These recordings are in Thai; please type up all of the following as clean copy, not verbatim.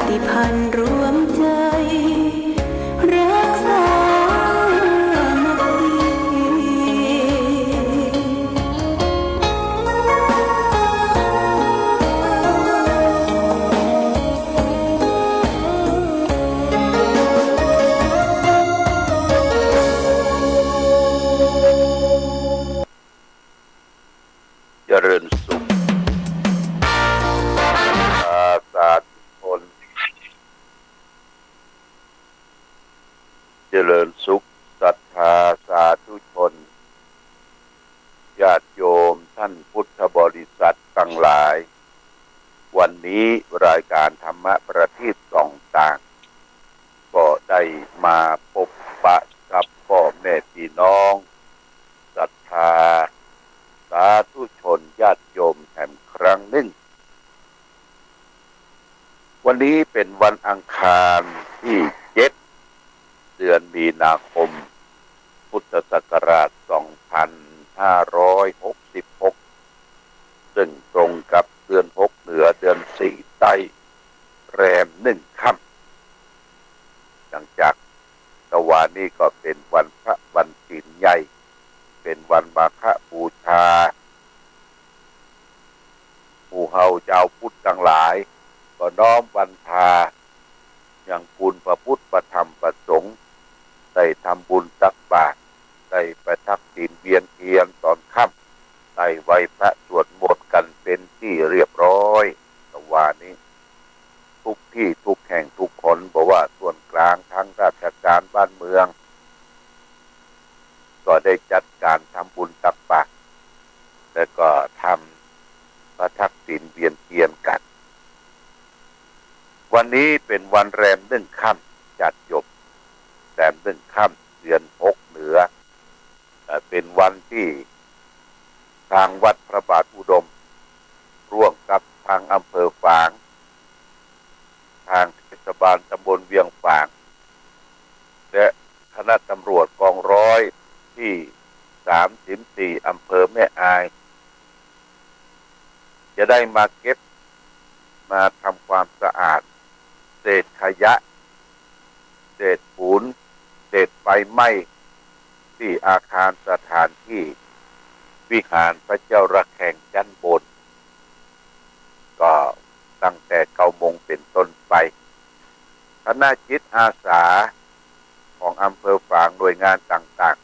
ติพันธ์รวมใจรักษามัคคีเจริญสุขสาธุชนเจริญสุขศรัทธาสาธุชนญาติโยมท่านพุทธบริษัททั้งหลายวันนี้รายการธรรมะประทีปส่องต่างก็ได้มาพบปะกับพ่อแม่พี่น้องศรัทธาสาธุชนญาติโยมแห่งครั้งหนึ่งวันนี้เป็นวันอังคารที่7เดือนมีนาคมพุทธศักราช2566ซึ่งตรงกับเดือน6เหนือเดือน4ใต้แรม1ค่ำหลังจากตะวันนี้ก็เป็นวันพระวันศีลใหญ่เป็นวันมาฆบูชาหมู่เฮาชาวพุทธทั้งหลายก็น้อมวันทาอย่างคุณพระพุทธพระธรรมพระสงฆ์ได้ทำบุญตักบาตรได้ประทักษิณเวียนเทียนตอนค่ำได้ไหว้พระสวดมนต์กันเป็นที่เรียบร้อยตะวันนี้ทุกที่ทุกแห่งทุกคนบอกว่าส่วนกลางทั้งราชการบ้านเมืองก็ได้จัดการทำบุญตักบาตรแล้วก็ทำประทักษิณเวียนเทียนกันวันนี้เป็นวันแรม1ค่ำจัดจบแรม1ค่ำเดือน6เหนือเป็นวันที่ทางวัดพระบาทอุดมร่วมกับทางอำเภอฝางทางเทศบาลตำบลเวียงฝางและคณะตำรวจกองร้อยที่34อำเภอแม่อายจะได้มาเก็บมาทำความสะอาดเศษขยะเศษปูนเศษไฟไหม้ที่อาคารสถานที่วิหารพระเจ้าระฆังชั้นบนก็ตั้งแต่9 โมงเป็นต้นไปคณะจิตอาสาของอำเภอฝางหน่วยงานต่าง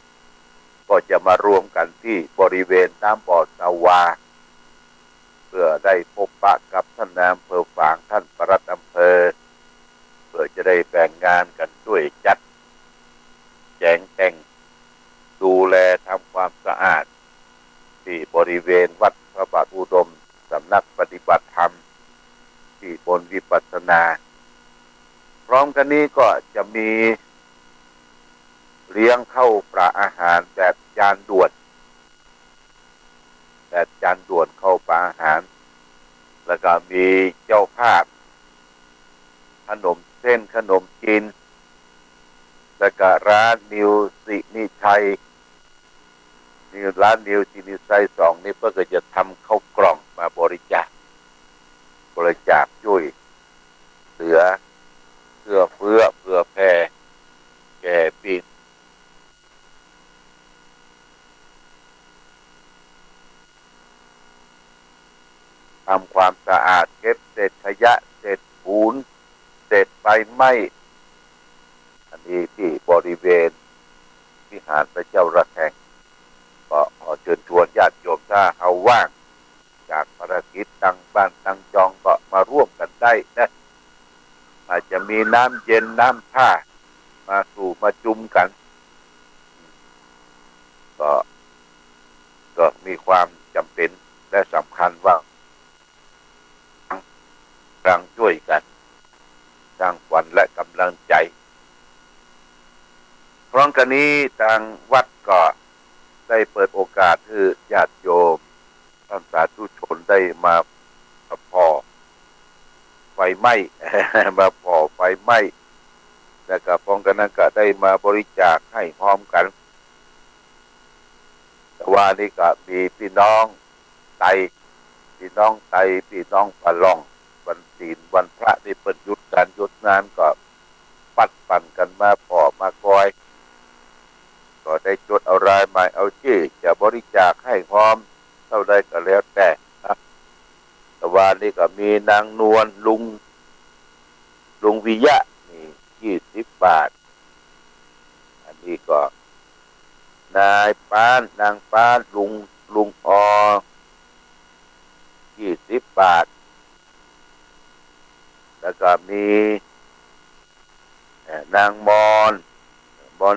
ๆก็จะมารวมกันที่บริเวณน้ำบ่อสาวาเพื่อได้พบปะกับท่านนายอำเภอฝางท่านปลัดอำเภอเพื่อจะได้แบ่งงานกันด้วยจัดแจงแต่งดูแลทำความสะอาดที่บริเวณวัดพระบาทอุดมสำนักปฏิบัติธรรมที่บนวิปัสสนาพร้อมกันนี้ก็จะมีเลี้ยงเข้าปลาอาหารแบบจานด่วนเข้าปลาอาหารแล้วก็มีเจ้าภาพขนมเส้นขนมจีนแล้วก็ร้านนิวสินิชัยร้านนิวสินิชัย2นี่เพื่อจะทำข้าวกล่องมาบริจาคช่วยเหลือเพื่อแผ่แก่ปีทำความสะอาดเก็บเศษขยะเศษปูนเศษไฟไหม้อันนี้ที่บริเวณวิหารพระเจ้าระฆังก็ขอเชิญชวนญาติโยมถ้าเอาว่างจากภารกิจตั้งบ้านตั้งจองก็มาร่วมกันได้นะอาจจะมีน้ำเย็นน้ำท่ามาจุ่มกันก็มีความจำเป็นและสำคัญว่าต่างช่วยกันสร้างขวัญและกำลังใจพร้อมกันนี้ทางวัดก็ได้เปิดโอกาสให้ญาติโยมท่านสาธุชนได้มาพอไฟไหม้ มาพอไฟไหม้แล้วก็พร้อมกันนั้นก็ได้มาบริจาคให้พร้อมกันแต่ว่านี่ก็มีพี่น้องไตพี่น้องปะล่อง วันศีลวันพระนี่เปิดหยุดการหยุดงานก็ปัดปั่นกันมาพอมาคอยก็ได้จดเอารายหมายเอาชื่อจะบริจาคให้พร้อมเท่าใดก็แล้วแต่นะแต่ว่านี่ก็มีนางนวลลุงวิยะนี่20 บาทอันนี้ก็นายป้านนางป้านลุงอ20 บาทแล้วก็มีนางมอน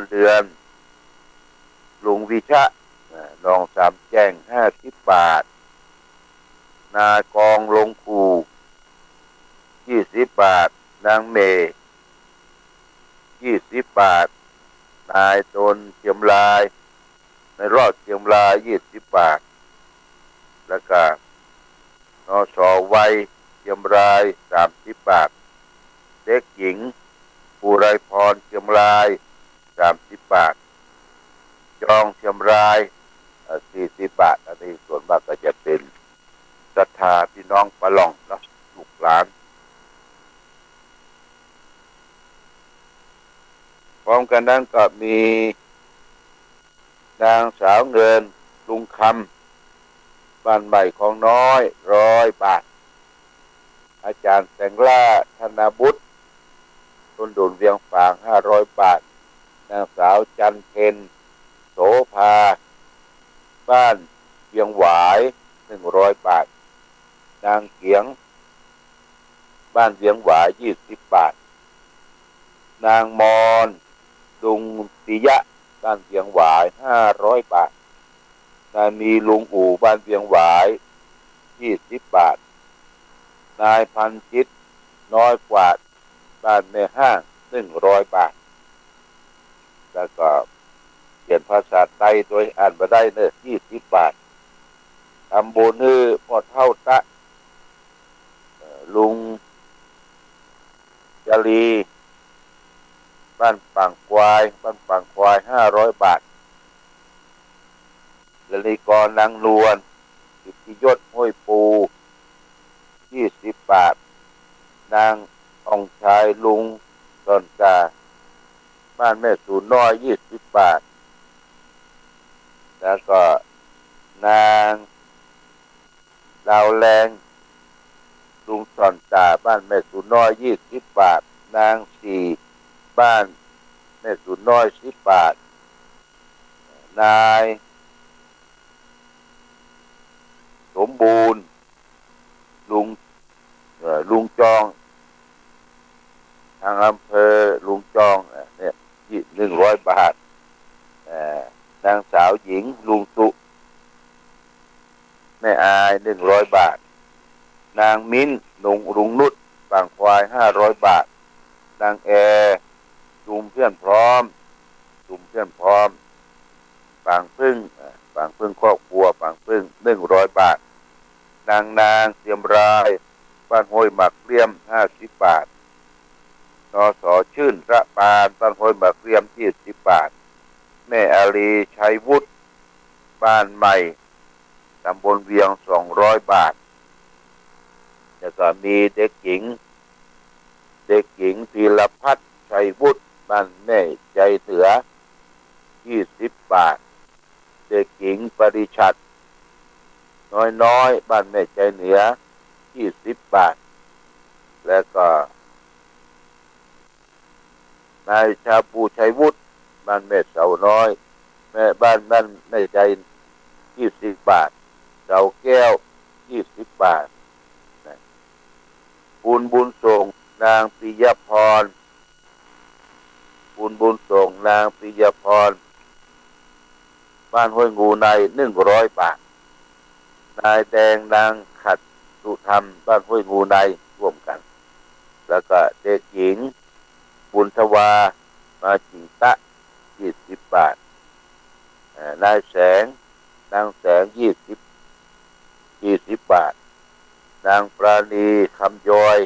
เดือนลุงวิชะน้องสามแจ้ง50 บาทนากองลงคู20 บาทนางเม20 บาทนายตนเชียมรายในรอดเชียมราย20 บาทแล้วก็นสวัยเชียมราย30 บาทเด็กหญิงภูไรพรเชียมราย30 บาทจองเชียมราย40 บาทอันนี้ส่วนมากก็จะเป็นศรัทธาพี่น้องปะล่องเนาะลูกหลานพร้อมกันนั้นก็มีนางสาวเงินลุงคำบ้านใหม่ของน้อย100 บาทอาจารย์แสงล่าธนบุตรต้นดุลเวียงฝาง500 บาทนางสาวจันเพ็ญโสภาบ้านเวียงหวาย100 บาทนางเกียงบ้านเวียงหวาย20 บาทนางมอนลุงปิยะบ้านเวียงหวาย500 บาทนายมีลุงอู่บ้านเวียงหวาย20 บาทนายพันจิตน้อยกว่าบ้านแม่ห้าง100 บาทแล้วก็เขียนภาษาไทยโดยอ่านมาได้เนอะ20 บาททำโบนือพอเท่าตะลุงจรีบ้านปังควาย500 บาทและนิกรนางนวลกิตติยศห้วยปู20 บาทนางองชายลุงตอนกาบ้านแม่สูนน้อย20 บาทแล้วก็นางดาวแรงลุงสอนตาบ้านแม่สูนน้อย20 บาทนางสี่บ้านแม่สูนน้อย10 บาทนายสมบูรณ์ลุงจองทางอำเภอลุงจองเนี่ย100 บาทนางสาวหญิงลุงสุแม่อาย100 บาทนางมิ้นลุงนุชบางควาย500 บาทนางแอจุมเพื่อนพร้อมบางพึ่งครอบครัวบางพึ่ง100 บาทนางเสียมรายบ้านห้วยหมักเลี่ยม50 บาทนสชื่นระปานบ้านห้วยหมักเลี่ยม20 บาทแม่อาลีชัยวุฒิบ้านใหม่ตำบลเวียง200 บาทแล้วก็มีเด็กหญิงพีรพัฒน์ชัยวุฒิบ้านแม่ใจเสือ20 บาทเด็กหญิงปริชัดน้อยบ้านแม่ใจเหนือ20 บาทแล้วก็นายชาปูชัยวุฒิบ้านแม่เสาน้อยบ้านแม่ใจ20 บาทเสาแก้ว20 บาทบุญส่งนางปิยพรบุญส่งนางปิยพรบ้านห้วยงูใน100 บาทนายแดงนางขัดสุธรรมบ้านห้วยงูในร่วมกันแล้วก็เด็กหญิงบุญทวามาจิงตะ20 บาทนายนางแสง20 บาทนางปราณีคำย้อย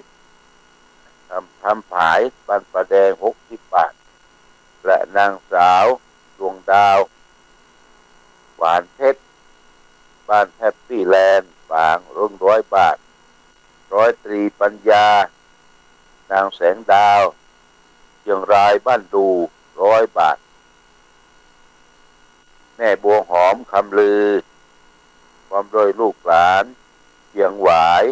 ทำผายบ้านประแดง60 บาทและนางสาวดวงดาวหวานเพชรบ้านแฮปปี้แลนด์ฝาง100 บาท ร้อยตรีปัญญานางแสงดาวเชียงรายบ้านดู100 บาทแม่บัวหอมคำลือพร้อมด้วยลูกหลานเชียงหวาย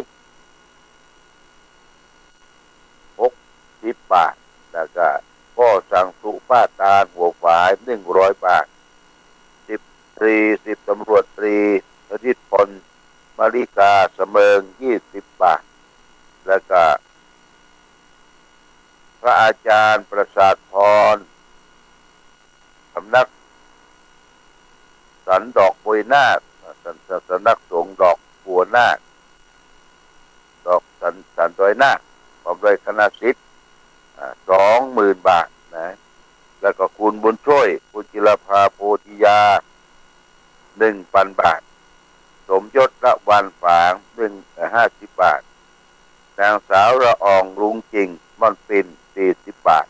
60 บาทแล้วก็พ่อสั่งสุป้าตาลหัวฝาย100 บาท10 ตำรวจตรีธนิตพลมาริกาเสมิง20 บาทแล้วก็พระอาจารย์ประสาทพรสำนักสันดอกบัวนาคสำนักสงฆ์ดอกบัวนาคดอกสันดอยนาคพร้อมด้วยคณะศิษย์20,000 บาทนะแล้วก็คุณบุญช่วยคุณจิรภาโพธิยา1,000 บาทสมยศละวันฝาง50 บาทนางสาวละอองลุงจริงม่อนปิน40 บาท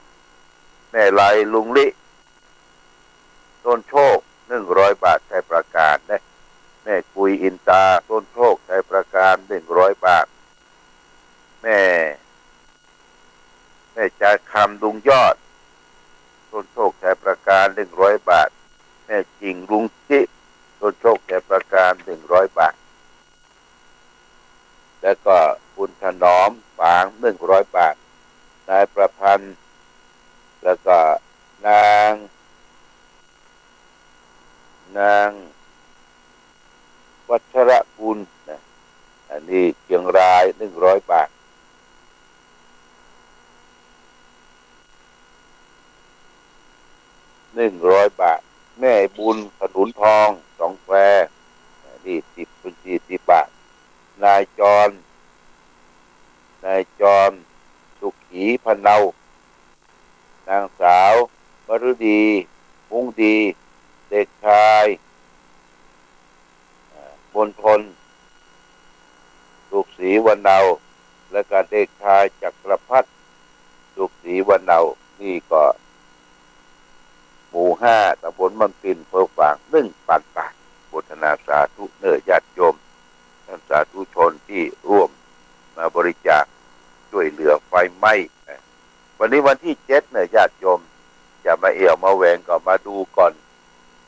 แม่ไลลุงลิต้นโชค100 บาทใช้ประการนะแม่กุยอินตาต้นโชคใช้ประการ100 บาทแม่จ่าคำลุงยอดต้นโชคใช้ประการ100 บาทแม่จริงลุงจิต้นโชคใช้ประการ100 บาทแล้วก็คุณถนอมฝาง100 บาทนายประพันธ์แล้วก็นางวัชรกุลนะอันนี้เชียงราย100 บาท100 บาทแม่บุญขนุนทอง2 แควนี่10เป็น40 บาทนายจรสุขีพะเนานางสาวมฤดีมุ้งดีเด็กชายมณฑลสุขศรีวรรณเนาและก็เด็กชายจักรพัฒน์สุขศรีวรรณเนานี่ก็หมู่5ตำบลมังปินอำเภอฝาง1,000 บาทโมทนาสาธุเนื้อญาติโยมท่านสาธุชนที่ร่วมมาบริจาคช่วยเหลือไฟไหม้วันนี้วันที่7เนี่ยญาติโยมจะมาเอี่ยวมาแหวงก็มาดูก่อน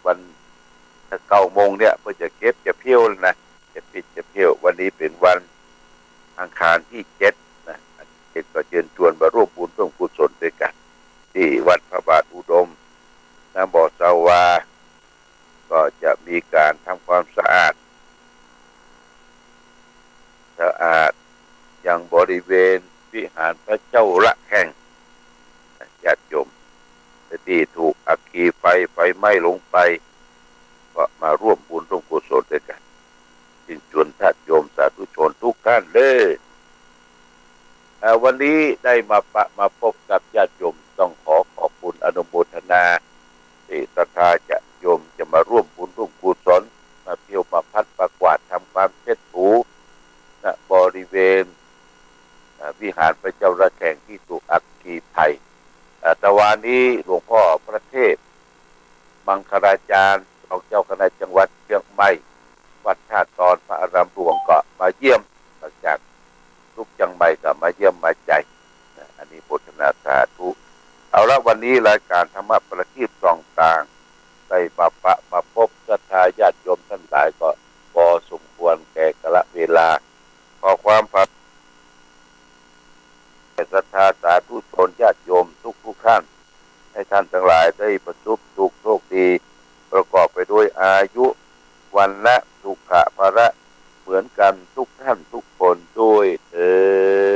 วัน9 โมงเนี่ยเพื่อจะเก็บจะเพี้ยวนะจะปิดจะเพี้ยววันนี้เป็นวันอังคารที่7นะ7ก็เชิญชวนมาร่วมบุญร่วมกุศลด้วยกันที่วัดพระบาทอุดมน้ำบ่อสาวาก็จะมีการทำความสะอาดอย่างบริเวณวิหารพระเจ้าระแห่งญาติโยมที่ถูกอัคคีไฟไหม้ลงไปก็มาร่วมบุญร่วมกุศลด้วยกันจึงชวนญาติโยมสาธุชนทุกท่านเลยวันนี้ได้มาพบกับญาติโยมต้องขอบคุณอนุโมทนาที่ศรัทธาญาติโยมจะมาร่วมบุญร่วมกุศลมาเที่ยวมาพัดประกวาดทำความเช็ดถูบริเวณวิหารพระเจ้าระแข่งที่ถูกอัคคีภัยแต่วันนี้หลวงพ่อพระเทพมังคลาจารย์ของเจ้าคณะจังหวัดเชียงใหม่วัดชาติตอนพระอารามหลวงก็มาเยี่ยมหลังจากทุกจังใหม่ก็มาเยี่ยมมาใจอันนี้โภชนาสาธุเอาละวันนี้รายการธรรมะประทีปส่องต่างได้มาพบศรัทธาญาติโยมท่านหลายก็พอสมควรแก่กาลเวลาขอความพระศรัทธาสาธุชนญาติโยมทุกท่านให้ท่านทั้งหลายได้ประสบสุขโชคดีประกอบไปด้วยอายุวันละสุขะภระเหมือนกันทุกท่านทุกคนด้วยเถิด